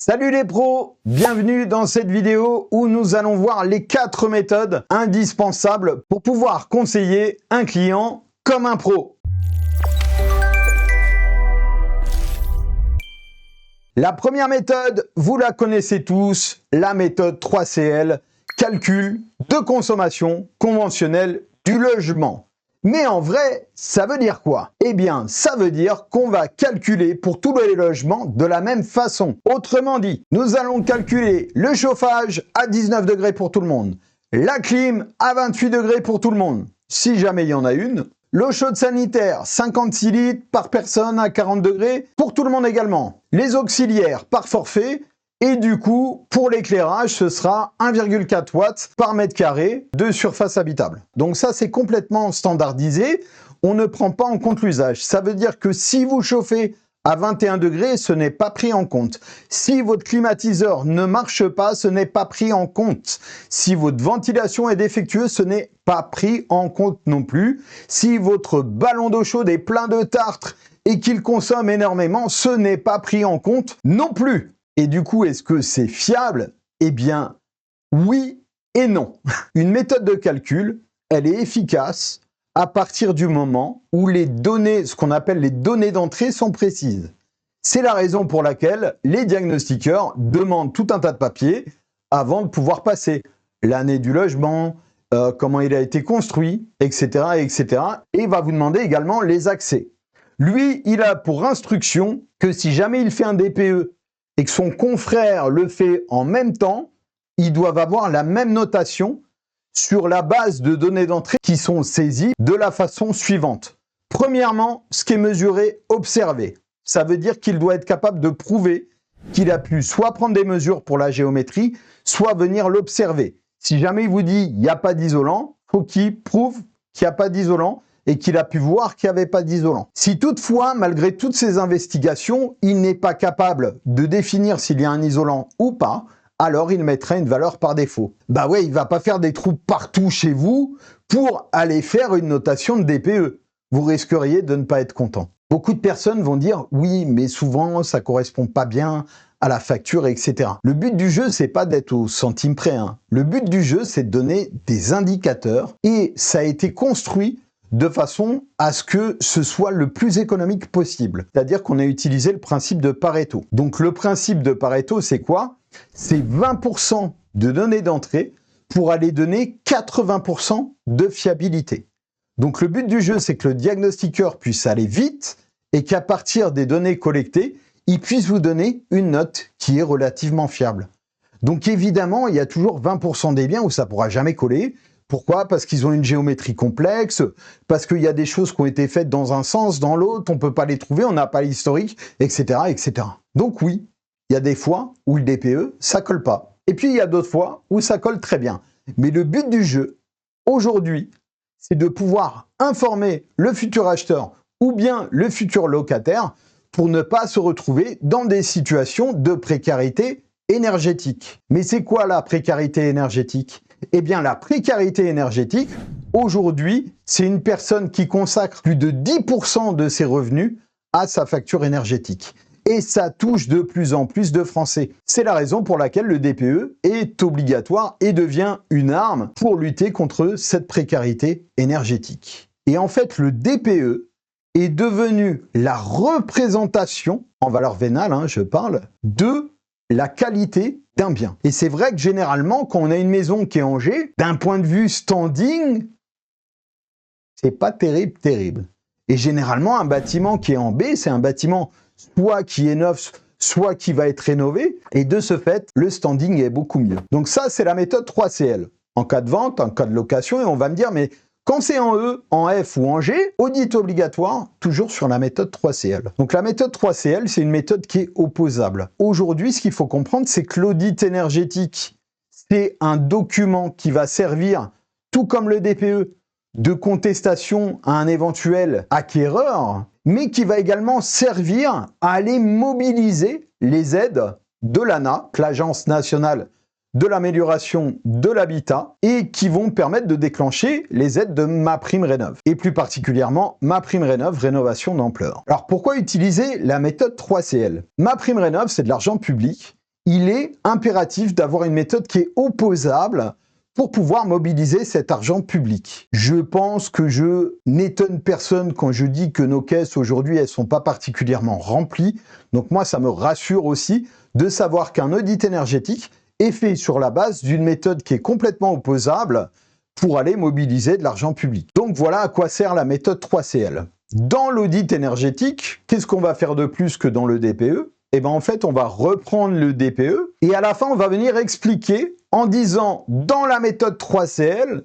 Salut les pros, bienvenue dans cette vidéo où nous allons voir les 4 méthodes indispensables pour pouvoir conseiller un client comme un pro. La première méthode, vous la connaissez tous, la méthode 3CL, calcul de consommation conventionnelle du logement. Mais en vrai, ça veut dire quoi? Eh bien, ça veut dire qu'on va calculer pour tous les logements de la même façon. Autrement dit, nous allons calculer le chauffage à 19 degrés pour tout le monde, la clim à 28 degrés pour tout le monde, si jamais il y en a une, l'eau chaude sanitaire 56 litres par personne à 40 degrés pour tout le monde également, les auxiliaires par forfait. Et du coup, pour l'éclairage, ce sera 1,4 watts par mètre carré de surface habitable. Donc ça, c'est complètement standardisé. On ne prend pas en compte l'usage. Ça veut dire que si vous chauffez à 21 degrés, ce n'est pas pris en compte. Si votre climatiseur ne marche pas, ce n'est pas pris en compte. Si votre ventilation est défectueuse, ce n'est pas pris en compte non plus. Si votre ballon d'eau chaude est plein de tartre et qu'il consomme énormément, ce n'est pas pris en compte non plus. Et du coup, est-ce que c'est fiable? Eh bien, oui et non. Une méthode de calcul, elle est efficace à partir du moment où les données, ce qu'on appelle les données d'entrée, sont précises. C'est la raison pour laquelle les diagnostiqueurs demandent tout un tas de papiers avant de pouvoir passer. L'année du logement, comment il a été construit, etc., etc. Et il va vous demander également les accès. Lui, il a pour instruction que si jamais il fait un DPE, et que son confrère le fait en même temps, ils doivent avoir la même notation sur la base de données d'entrée qui sont saisies de la façon suivante. Premièrement, ce qui est mesuré, observé. Ça veut dire qu'il doit être capable de prouver qu'il a pu soit prendre des mesures pour la géométrie, soit venir l'observer. Si jamais il vous dit il n'y a pas d'isolant, il faut qu'il prouve qu'il n'y a pas d'isolant et qu'il a pu voir qu'il n'y avait pas d'isolant. Si toutefois, malgré toutes ces investigations, il n'est pas capable de définir s'il y a un isolant ou pas, alors il mettrait une valeur par défaut. Bah ouais, il va pas faire des trous partout chez vous pour aller faire une notation de DPE. Vous risqueriez de ne pas être content. Beaucoup de personnes vont dire « oui, mais souvent, ça correspond pas bien à la facture, etc. » Le but du jeu, c'est pas d'être au centime près. Le but du jeu, c'est de donner des indicateurs et ça a été construit de façon à ce que ce soit le plus économique possible. C'est-à-dire qu'on a utilisé le principe de Pareto. Donc le principe de Pareto, c'est quoi? C'est 20% de données d'entrée pour aller donner 80% de fiabilité. Donc le but du jeu, c'est que le diagnostiqueur puisse aller vite et qu'à partir des données collectées, il puisse vous donner une note qui est relativement fiable. Donc évidemment, il y a toujours 20% des biens où ça ne pourra jamais coller. Pourquoi? Parce qu'ils ont une géométrie complexe, parce qu'il y a des choses qui ont été faites dans un sens, dans l'autre, on ne peut pas les trouver, on n'a pas l'historique, etc., etc. Donc oui, il y a des fois où le DPE, ça colle pas. Et puis il y a d'autres fois où ça colle très bien. Mais le but du jeu, aujourd'hui, c'est de pouvoir informer le futur acheteur ou bien le futur locataire pour ne pas se retrouver dans des situations de précarité énergétique. Mais c'est quoi la précarité énergétique? Eh bien, la précarité énergétique, aujourd'hui, c'est une personne qui consacre plus de 10% de ses revenus à sa facture énergétique. Et ça touche de plus en plus de Français. C'est la raison pour laquelle le DPE est obligatoire et devient une arme pour lutter contre cette précarité énergétique. Et en fait, le DPE est devenu la représentation, en valeur vénale, je parle, de la qualité d'un bien. Et c'est vrai que généralement, quand on a une maison qui est en G, d'un point de vue standing, c'est pas terrible. Et généralement, un bâtiment qui est en B, c'est un bâtiment soit qui est neuf, soit qui va être rénové. Et de ce fait, le standing est beaucoup mieux. Donc ça, c'est la méthode 3CL. En cas de vente, en cas de location, et on va me dire, mais quand c'est en E, en F ou en G, audit obligatoire, toujours sur la méthode 3CL. Donc la méthode 3CL, c'est une méthode qui est opposable. Aujourd'hui, ce qu'il faut comprendre, c'est que l'audit énergétique, c'est un document qui va servir, tout comme le DPE, de contestation à un éventuel acquéreur, mais qui va également servir à aller mobiliser les aides de l'ANA, l'Agence nationale de l'amélioration de l'habitat, et qui vont permettre de déclencher les aides de MaPrimeRénov', et plus particulièrement MaPrimeRénov' rénovation d'ampleur. Alors pourquoi utiliser la méthode 3CL? MaPrimeRénov', c'est de l'argent public il est impératif d'avoir une méthode qui est opposable pour pouvoir mobiliser cet argent public. Je pense que je n'étonne personne quand je dis que nos caisses aujourd'hui, elles ne sont pas particulièrement remplies. Donc moi, ça me rassure aussi de savoir qu'un audit énergétique est fait sur la base d'une méthode qui est complètement opposable pour aller mobiliser de l'argent public. Donc voilà à quoi sert la méthode 3CL. Dans l'audit énergétique, qu'est-ce qu'on va faire de plus que dans le DPE? Eh bien en fait, on va reprendre le DPE et à la fin, on va venir expliquer en disant, dans la méthode 3CL,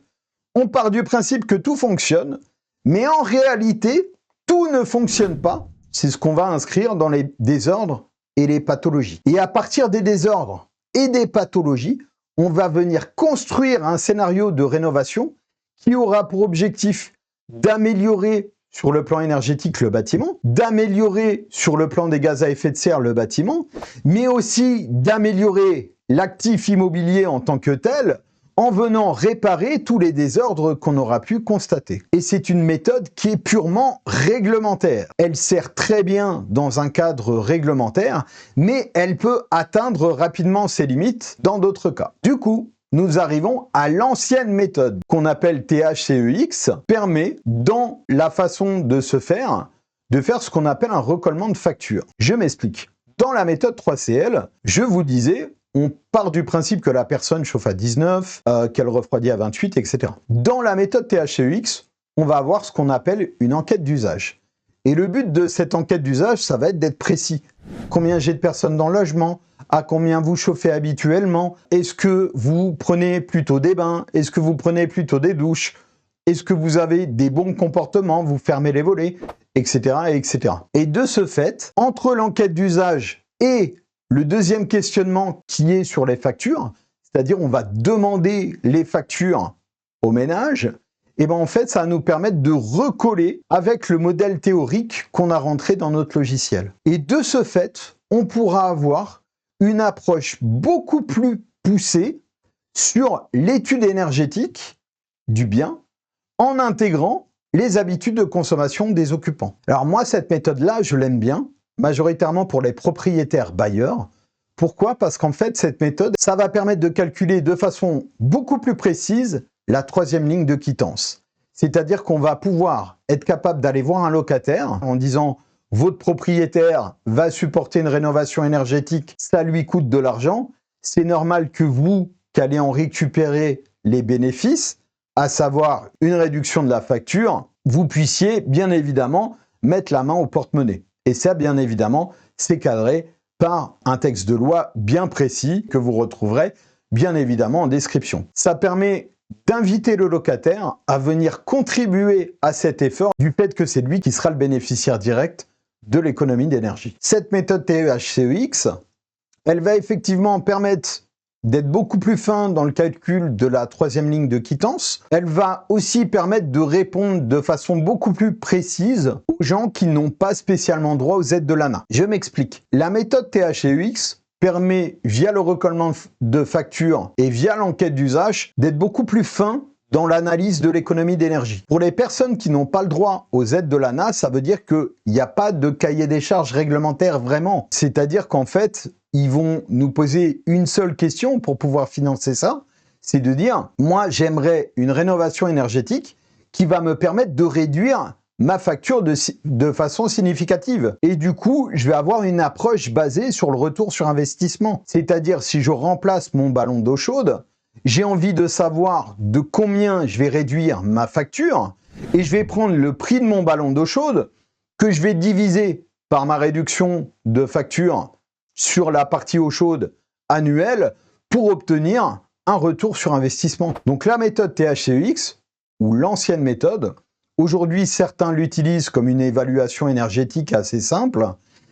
on part du principe que tout fonctionne, mais en réalité, tout ne fonctionne pas. C'est ce qu'on va inscrire dans les désordres et les pathologies. Et à partir des désordres et des pathologies, on va venir construire un scénario de rénovation qui aura pour objectif d'améliorer sur le plan énergétique le bâtiment, d'améliorer sur le plan des gaz à effet de serre le bâtiment, mais aussi d'améliorer l'actif immobilier en tant que tel, en venant réparer tous les désordres qu'on aura pu constater. Et c'est une méthode qui est purement réglementaire. Elle sert très bien dans un cadre réglementaire, mais elle peut atteindre rapidement ses limites dans d'autres cas. Du coup, nous arrivons à l'ancienne méthode qu'on appelle THCEX, permet, dans la façon de faire ce qu'on appelle un recollement de facture. Je m'explique. Dans la méthode 3CL, je vous disais, on part du principe que la personne chauffe à 19, qu'elle refroidit à 28, etc. Dans la méthode THCEX, on va avoir ce qu'on appelle une enquête d'usage. Et le but de cette enquête d'usage, ça va être d'être précis. Combien j'ai de personnes dans le logement? À combien vous chauffez habituellement? Est-ce que vous prenez plutôt des bains? Est-ce que vous prenez plutôt des douches? Est-ce que vous avez des bons comportements? Vous fermez les volets? Etc. etc. Et de ce fait, entre l'enquête d'usage et le deuxième questionnement qui est sur les factures, c'est-à-dire on va demander les factures au ménage, et bien en fait ça va nous permettre de recoller avec le modèle théorique qu'on a rentré dans notre logiciel. Et de ce fait, on pourra avoir une approche beaucoup plus poussée sur l'étude énergétique du bien en intégrant les habitudes de consommation des occupants. Alors moi, cette méthode-là, je l'aime bien, majoritairement pour les propriétaires bailleurs. Pourquoi? Parce qu'en fait, cette méthode, ça va permettre de calculer de façon beaucoup plus précise la troisième ligne de quittance. C'est-à-dire qu'on va pouvoir être capable d'aller voir un locataire en disant « Votre propriétaire va supporter une rénovation énergétique, ça lui coûte de l'argent. C'est normal que vous, qu'allez en récupérer les bénéfices, à savoir une réduction de la facture, vous puissiez bien évidemment mettre la main au porte-monnaie. » Et ça, bien évidemment, c'est cadré par un texte de loi bien précis que vous retrouverez bien évidemment en description. Ça permet d'inviter le locataire à venir contribuer à cet effort du fait que c'est lui qui sera le bénéficiaire direct de l'économie d'énergie. Cette méthode THCEX, elle va effectivement permettre d'être beaucoup plus fin dans le calcul de la troisième ligne de quittance. Elle va aussi permettre de répondre de façon beaucoup plus précise aux gens qui n'ont pas spécialement droit aux aides de l'ANA. Je m'explique. La méthode THCEX permet, via le recollement de factures et via l'enquête d'usage, d'être beaucoup plus fin dans l'analyse de l'économie d'énergie. Pour les personnes qui n'ont pas le droit aux aides de l'ANA, ça veut dire qu'il n'y a pas de cahier des charges réglementaire vraiment. C'est-à-dire qu'en fait, ils vont nous poser une seule question pour pouvoir financer ça, c'est de dire, moi j'aimerais une rénovation énergétique qui va me permettre de réduire ma facture de façon significative. Et du coup, je vais avoir une approche basée sur le retour sur investissement. C'est-à-dire, si je remplace mon ballon d'eau chaude, j'ai envie de savoir de combien je vais réduire ma facture et je vais prendre le prix de mon ballon d'eau chaude que je vais diviser par ma réduction de facture sur la partie eau chaude annuelle pour obtenir un retour sur investissement. Donc la méthode THCEX, ou l'ancienne méthode, aujourd'hui certains l'utilisent comme une évaluation énergétique assez simple,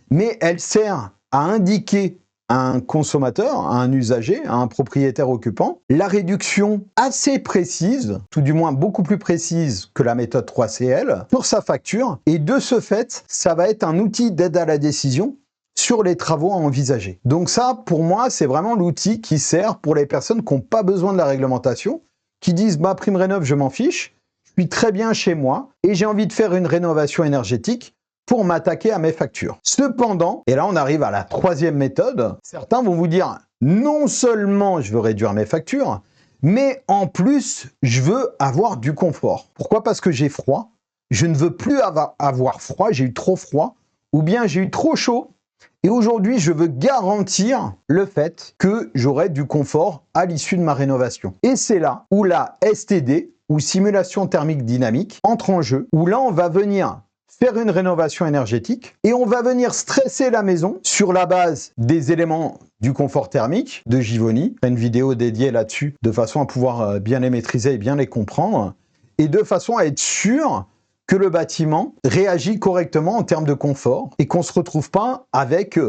mais elle sert à indiquer à un consommateur, à un usager, à un propriétaire occupant, la réduction assez précise, tout du moins beaucoup plus précise que la méthode 3CL, pour sa facture. Et de ce fait, ça va être un outil d'aide à la décision sur les travaux à envisager. Donc ça, pour moi, c'est vraiment l'outil qui sert pour les personnes qui n'ont pas besoin de la réglementation, qui disent « prime rénov, je m'en fiche, je suis très bien chez moi et j'ai envie de faire une rénovation énergétique ». pour m'attaquer à mes factures. Cependant, et là on arrive à la troisième méthode, certains vont vous dire non seulement je veux réduire mes factures, mais en plus je veux avoir du confort. Pourquoi? Parce que j'ai froid, je ne veux plus avoir froid, j'ai eu trop froid, ou bien j'ai eu trop chaud, et aujourd'hui je veux garantir le fait que j'aurai du confort à l'issue de ma rénovation. Et c'est là où la STD, ou simulation thermique dynamique, entre en jeu, où là on va venir faire une rénovation énergétique et on va venir stresser la maison sur la base des éléments du confort thermique de Givoni. Une vidéo dédiée là-dessus de façon à pouvoir bien les maîtriser et bien les comprendre et de façon à être sûr que le bâtiment réagit correctement en termes de confort et qu'on ne se retrouve pas avec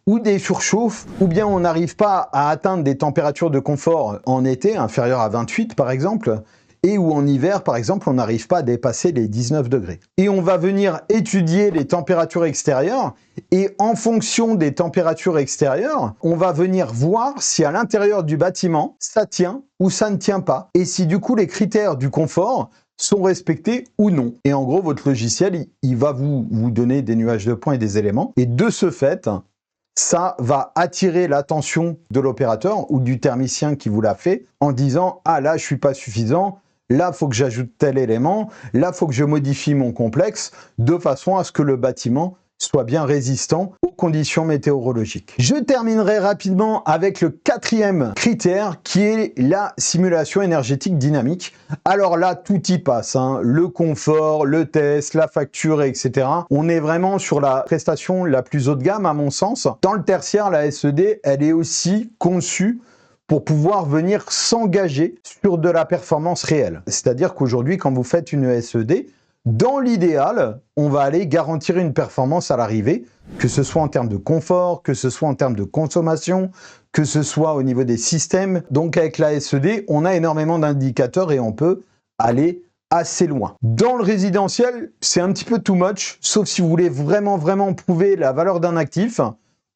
ou des surchauffes ou bien on n'arrive pas à atteindre des températures de confort en été inférieures à 28 par exemple, et où en hiver, par exemple, on n'arrive pas à dépasser les 19 degrés. Et on va venir étudier les températures extérieures, et en fonction des températures extérieures, on va venir voir si à l'intérieur du bâtiment, ça tient ou ça ne tient pas, et si du coup les critères du confort sont respectés ou non. Et en gros, votre logiciel, il va vous donner des nuages de points et des éléments, et de ce fait, ça va attirer l'attention de l'opérateur ou du thermicien qui vous l'a fait, en disant « Ah là, je suis pas suffisant », là, il faut que j'ajoute tel élément. Là, il faut que je modifie mon complexe de façon à ce que le bâtiment soit bien résistant aux conditions météorologiques. Je terminerai rapidement avec le quatrième critère qui est la simulation énergétique dynamique. Alors là, tout y passe, hein. Le confort, le test, la facture, etc. On est vraiment sur la prestation la plus haut de gamme à mon sens. Dans le tertiaire, la SED, elle est aussi conçue pour pouvoir venir s'engager sur de la performance réelle. C'est-à-dire qu'aujourd'hui, quand vous faites une SED, dans l'idéal, on va aller garantir une performance à l'arrivée, que ce soit en termes de confort, que ce soit en termes de consommation, que ce soit au niveau des systèmes. Donc avec la SED, on a énormément d'indicateurs et on peut aller assez loin. Dans le résidentiel, c'est un petit peu too much, sauf si vous voulez vraiment prouver la valeur d'un actif,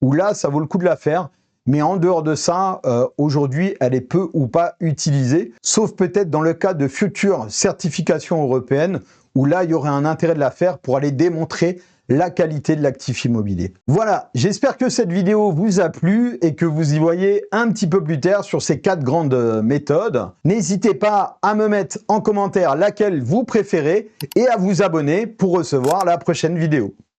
où là, ça vaut le coup de la faire. Mais en dehors de ça, aujourd'hui, elle est peu ou pas utilisée, sauf peut-être dans le cas de futures certifications européennes, où là, il y aurait un intérêt de la faire pour aller démontrer la qualité de l'actif immobilier. Voilà, j'espère que cette vidéo vous a plu et que vous y voyez un petit peu plus clair sur ces 4 grandes méthodes. N'hésitez pas à me mettre en commentaire laquelle vous préférez et à vous abonner pour recevoir la prochaine vidéo.